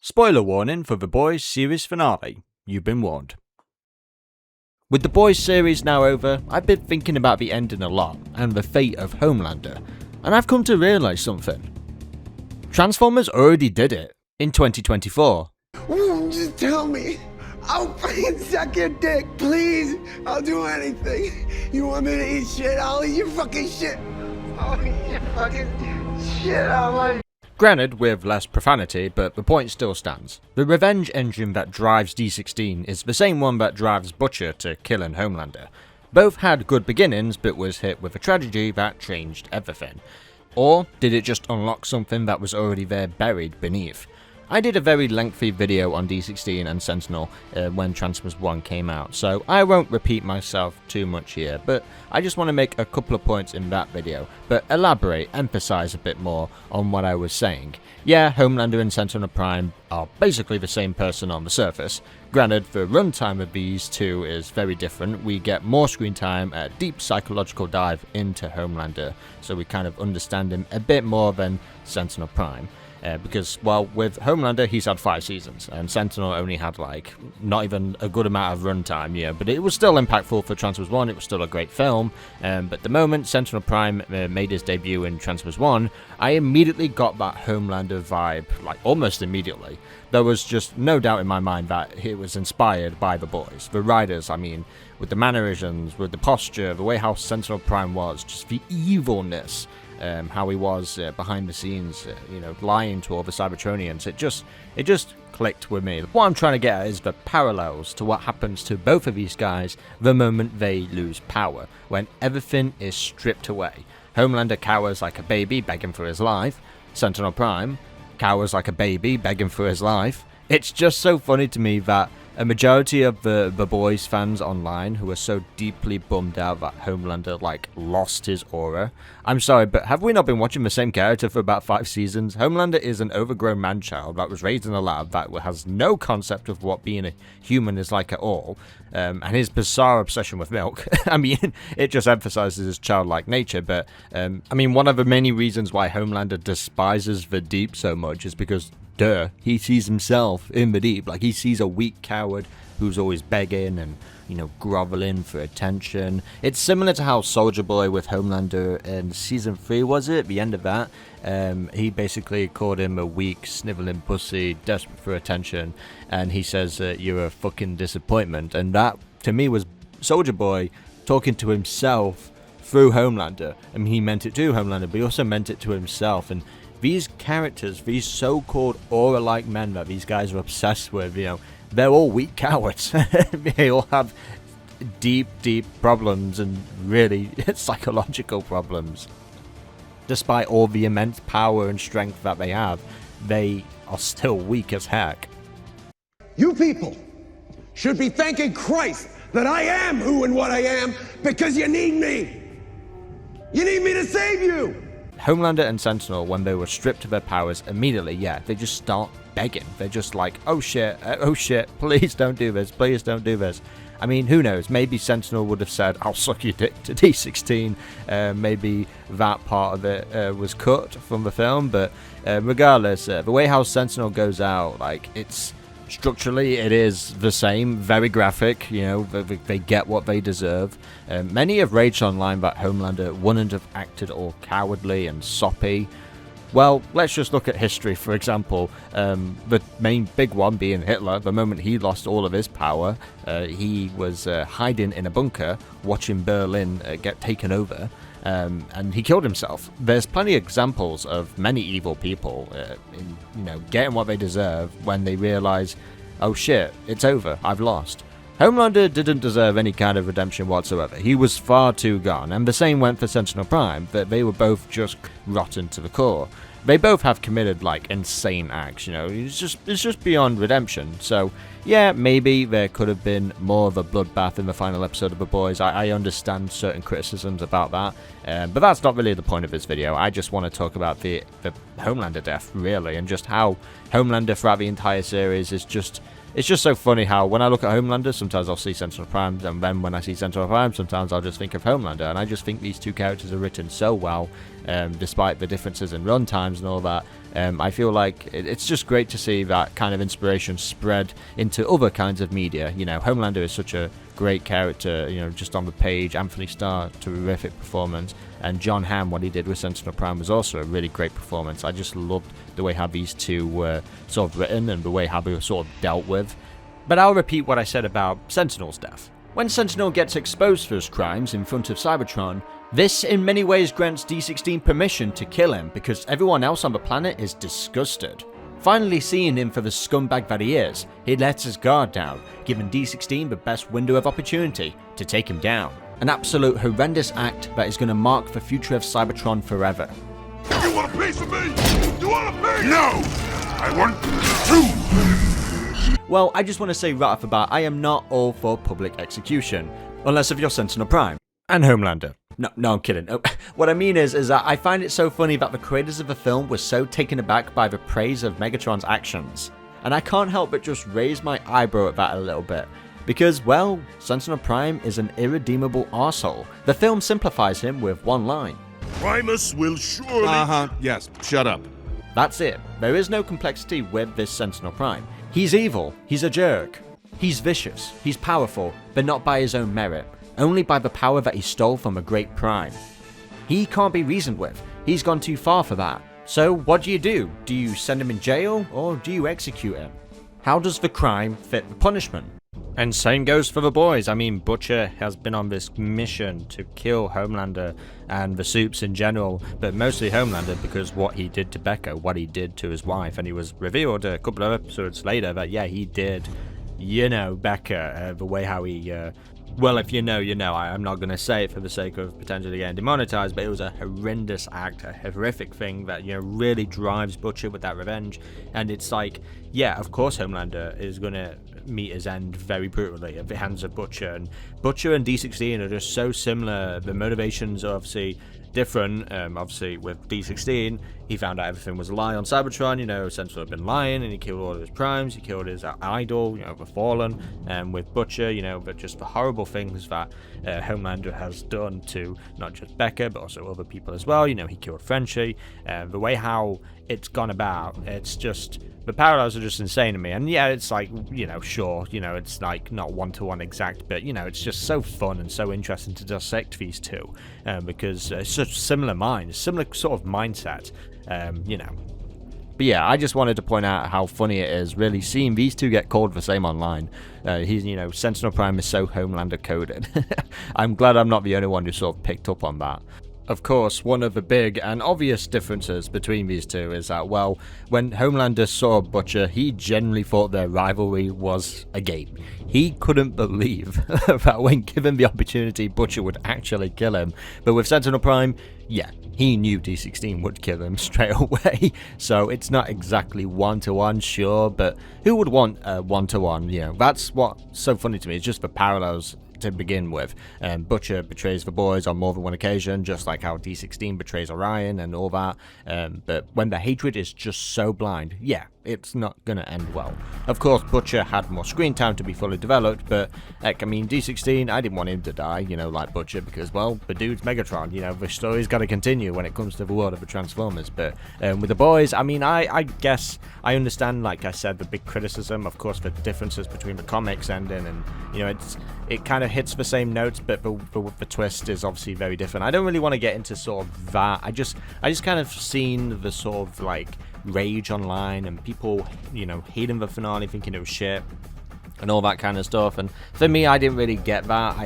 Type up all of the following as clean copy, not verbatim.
Spoiler warning for The Boys series finale. You've been warned. With The Boys series now over, I've been thinking about the ending a lot and the fate of Homelander, and I've come to realise something. Transformers already did it in 2024. Just tell me. I'll fucking suck your dick, please. I'll do anything. You want me to eat shit? I'll eat your fucking shit. I'll eat your fucking shit. I'll like. Granted, with less profanity, but the point still stands. The revenge engine that drives D16 is the same one that drives Butcher to killing Homelander. Both had good beginnings, but was hit with a tragedy that changed everything. Or did it just unlock something that was already there buried beneath? I did a very lengthy video on D16 and Sentinel when Transformers 1 came out, so I won't repeat myself too much here, but I just want to make a couple of points in that video, but elaborate, emphasize a bit more on what I was saying. Yeah, Homelander and Sentinel Prime are basically the same person on the surface. Granted, the runtime of these two is very different. We get more screen time, a deep psychological dive into Homelander, so we kind of understand him a bit more than Sentinel Prime. Because, well, with Homelander, he's had 5 seasons, and Sentinel only had, like, not even a good amount of runtime, yeah, but it was still impactful for Transformers 1, it was still a great film, but the moment Sentinel Prime made his debut in Transformers 1, I immediately got that Homelander vibe, like, almost immediately. There was just no doubt in my mind that it was inspired by the boys, the writers, I mean, with the mannerisms, with the posture, the way how Sentinel Prime was, just the evilness. How he was behind the scenes, lying to all the Cybertronians. It just clicked with me. What I'm trying to get at is the parallels to what happens to both of these guys the moment they lose power, when everything is stripped away. Homelander cowers like a baby, begging for his life. Sentinel Prime cowers like a baby, begging for his life. It's just so funny to me that a majority of the Boys fans online who are so deeply bummed out that Homelander, lost his aura. I'm sorry, but have we not been watching the same character for about 5 seasons? Homelander is an overgrown man-child that was raised in a lab that has no concept of what being a human is like at all. And his bizarre obsession with milk, I mean, it just emphasizes his childlike nature, but, one of the many reasons why Homelander despises the Deep so much is because he sees himself in the Deep. Like, he sees a weak coward who's always begging and, groveling for attention. It's similar to how Soldier Boy with Homelander in season 3, was it? The end of that. He basically called him a weak, sniveling pussy, desperate for attention, and he says that you're a fucking disappointment. And that, to me, was Soldier Boy talking to himself through Homelander. I mean, he meant it to Homelander, but he also meant it to himself. And these characters, these so-called aura-like men that these guys are obsessed with, they're all weak cowards. They all have deep, deep problems and really psychological problems. Despite all the immense power and strength that they have, they are still weak as heck. You people should be thanking Christ that I am who and what I am because you need me. You need me to save you. Homelander and Sentinel, when they were stripped of their powers immediately, they just start begging. They're just like, oh shit, please don't do this, please don't do this. I mean, who knows, maybe Sentinel would have said, I'll suck your dick to D16, maybe that part of it was cut from the film, but regardless, the way how Sentinel goes out, it's structurally, it is the same, very graphic, they get what they deserve. Many have raged online that Homelander wouldn't have acted all cowardly and soppy. Well, let's just look at history, for example. The main big one being Hitler. The moment he lost all of his power, he was hiding in a bunker, watching Berlin get taken over. And he killed himself. There's plenty of examples of many evil people, getting what they deserve when they realize, oh shit, it's over, I've lost. Homelander didn't deserve any kind of redemption whatsoever. He was far too gone, and the same went for Sentinel Prime, that they were both just rotten to the core. They both have committed, insane acts, it's just beyond redemption. So, yeah, maybe there could have been more of a bloodbath in the final episode of The Boys. I understand certain criticisms about that, but that's not really the point of this video. I just want to talk about the Homelander death, really, and just how Homelander throughout the entire series is just... It's just so funny how when I look at Homelander, sometimes I'll see Sentinel Prime, and then when I see Sentinel Prime, sometimes I'll just think of Homelander, and I just think these two characters are written so well, despite the differences in run times and all that. I feel like it's just great to see that kind of inspiration spread into other kinds of media. You know, Homelander is such a great character, you know, just on the page. Anthony Starr, terrific performance. And John Hamm, what he did with Sentinel Prime was also a really great performance. I just loved the way how these two were sort of written and the way how they were sort of dealt with. But I'll repeat what I said about Sentinel's death. When Sentinel gets exposed for his crimes in front of Cybertron, this in many ways grants D16 permission to kill him because everyone else on the planet is disgusted. Finally seeing him for the scumbag that he is, he lets his guard down, giving D16 the best window of opportunity to take him down. An absolute horrendous act that is going to mark the future of Cybertron forever. You want a piece of me? You want a piece? No! I want two! Well, I just want to say right off the bat, I am not all for public execution, unless if you're Sentinel Prime and Homelander. No, I'm kidding. What I mean is that I find it so funny that the creators of the film were so taken aback by the praise of Megatron's actions, and I can't help but just raise my eyebrow at that a little bit. Because, well, Sentinel Prime is an irredeemable arsehole. The film simplifies him with one line. Primus will surely... Yes, shut up. That's it. There is no complexity with this Sentinel Prime. He's evil, he's a jerk, he's vicious, he's powerful, but not by his own merit, only by the power that he stole from a great Prime. He can't be reasoned with, he's gone too far for that. So what do? Do you send him in jail, or do you execute him? How does the crime fit the punishment? And same goes for the boys. I mean, Butcher has been on this mission to kill Homelander and the Supes in general, but mostly Homelander because what he did to Becca, what he did to his wife, and he was revealed a couple of episodes later that, yeah, he did, you know, Becca, the way how he, well, if you know, you know. I'm not going to say it for the sake of potentially getting demonetized, but it was a horrendous act, a horrific thing that, you know, really drives Butcher with that revenge. And it's like, yeah, of course Homelander is going to meet his end very brutally at the hands of Butcher. And Butcher and D16 are just so similar. The motivations are obviously different. Obviously with D16, he found out everything was a lie on Cybertron. You know, Sentinel had been lying, and he killed all of his primes. He killed his idol, you know, the Fallen. And with Butcher, you know, but just the horrible things that Homelander has done to not just Becca, but also other people as well. You know, he killed Frenchie. The way how it's gone about, it's just... the parallels are just insane to me. And yeah, it's like, you know, sure, you know, it's like not one-to-one exact, but, you know, it's just so fun and so interesting to dissect these two, because it's such similar minds, similar sort of mindset, you know. But yeah, I just wanted to point out how funny it is really seeing these two get called the same online. He's, you know, Sentinel Prime is so Homelander coded. I'm glad I'm not the only one who sort of picked up on that. Of course, one of the big and obvious differences between these two is that, well, when Homelander saw Butcher, he genuinely thought their rivalry was a game. He couldn't believe that when given the opportunity, Butcher would actually kill him. But with Sentinel Prime, yeah, he knew D16 would kill him straight away. So it's not exactly one-to-one, sure, but who would want a one-to-one? You know, that's what's so funny to me. It's just the parallels to begin with. Butcher betrays the boys on more than one occasion, just like how D16 betrays Orion and all that. But when the hatred is just so blind, yeah, it's not gonna end well. Of course, Butcher had more screen time to be fully developed, but heck, I mean, D16, I didn't want him to die, you know, like Butcher, because, well, the dude's Megatron, you know, the story's gotta continue when it comes to the world of the Transformers. But with the boys, I mean, I guess I understand, like I said, the big criticism, of course, the differences between the comics ending, and, you know, it kind of hits the same notes, but the twist is obviously very different. I don't really want to get into sort of that. I just kind of seen the sort of like rage online and people, you know, hating the finale, thinking it was shit and all that kind of stuff. And for me, I didn't really get that.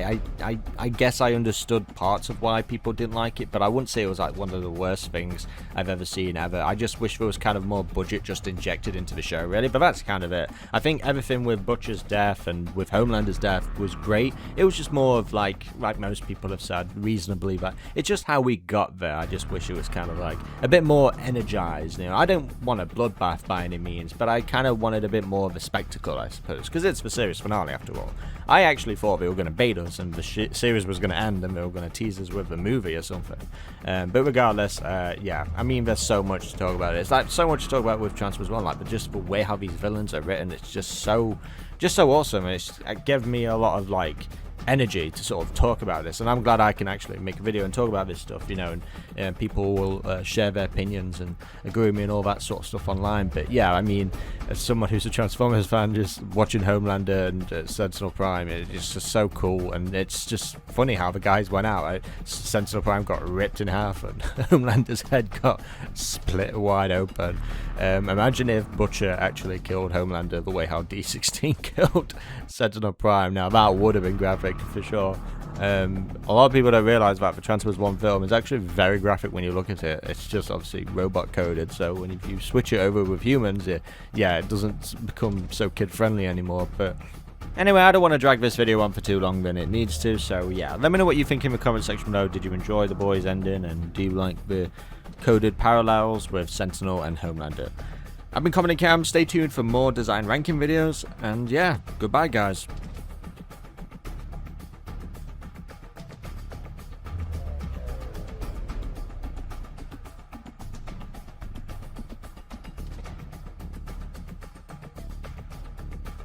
I guess I understood parts of why people didn't like it, but I wouldn't say it was like one of the worst things I've ever seen ever. I just wish there was kind of more budget just injected into the show, really. But that's kind of it. I think everything with Butcher's death and with Homelander's death was great. It was just more of like most people have said, reasonably, but it's just how we got there. I just wish it was kind of like a bit more energized. You know, I don't want a bloodbath by any means, but I kind of wanted a bit more of a spectacle, I suppose, because it's the series finale after all. I actually thought they were going to bait us and the series was going to end and they were going to tease us with a movie or something. But regardless, yeah, I mean, there's so much to talk about. It's like so much to talk about with Transformers 1, like, but just the way how these villains are written, it's just so awesome. It gave me a lot of like energy to sort of talk about this, and I'm glad I can actually make a video and talk about this stuff, you know, and people will share their opinions and agree with me and all that sort of stuff online. But yeah, I mean, as someone who's a Transformers fan, just watching Homelander and Sentinel Prime, it's just so cool, and it's just funny how the guys went out, right? Sentinel Prime got ripped in half and Homelander's head got split wide open. Imagine if Butcher actually killed Homelander the way how D16 killed Sentinel Prime. Now that would have been graphic for sure. A lot of people don't realise that the Transformers 1 film is actually very graphic when you look at it. It's just obviously robot coded, so when you switch it over with humans, it doesn't become so kid friendly anymore. But anyway, I don't want to drag this video on for too long than it needs to, so yeah, let me know what you think in the comment section below. Did you enjoy The Boys ending, and do you like the coded parallels with Sentinel and Homelander? I've been Common Cam, stay tuned for more design ranking videos, and yeah, goodbye guys.